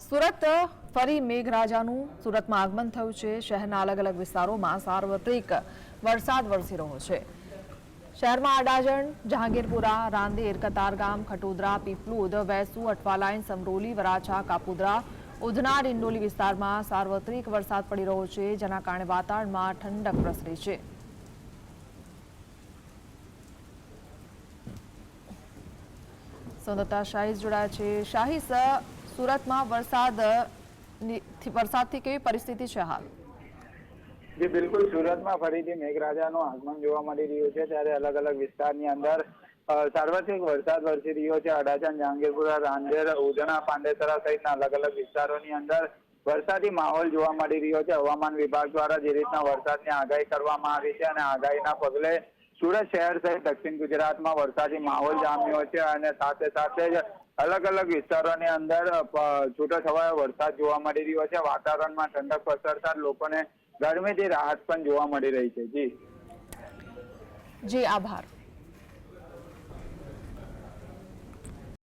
સુરત ફરી મેઘરાજાનું સુરતમાં આગમન થયું છે। શહેરના અલગ અલગ વિસ્તારોમાં સાર્વત્રિક વરસાદ વરસી રહ્યો છે। શહેરમાં અડાજણ, જહાંગીરપુરા, રાંદેર, કતારગામ, ખટોદરા, પીપલુદ, વેસુ, અઠવાલાઈન, સમરોલી, વરાછા, કાપુદ્રા, ઉધના, ડિંડોલી વિસ્તારમાં સાર્વત્રિક વરસાદ પડી રહ્યો છે, જેના કારણે વાતાવરણમાં ઠંડક પ્રસરી છે। સંવાદદાતા શાહીસ જોડાયા છે। શાહીસ, સુરતમાં વરસાદથી કેવી પરિસ્થિતિ છે હાલ? જી બિલકુલ, સુરતમાં ફરીથી મેઘરાજાનું આગમન જોવા મળી રહ્યું છે। ત્યારે અલગ અલગ વિસ્તારની અંદર સાર્વત્રિક વરસાદ વરસી રહ્યો છે। અડાજણ, જહાંગીરપુરા, રાંદેર, ઉધના, પાંડેસરા સહિતના અલગ અલગ વિસ્તારોની અંદર વરસાદી માહોલ જોવા મળી રહ્યો છે। હવામાન વિભાગ દ્વારા જે રીતના વરસાદની આગાહી કરવામાં આવી છે અને આગાહીના પગલે સુરત શહેર સહિત દક્ષિણ ગુજરાતમાં વરસાદી માહોલ જામ્યો છે અને સાથે સાથે જ અલગ અલગ વિસ્તારોની અંદર છૂટોછવાયો વરસાદ જોવા મળી રહ્યો છે। વાતાવરણમાં ઠંડક પ્રસરતા લોકોને ગરમીથી રાહત પણ જોવા મળી રહી છે। જી જી, આભાર।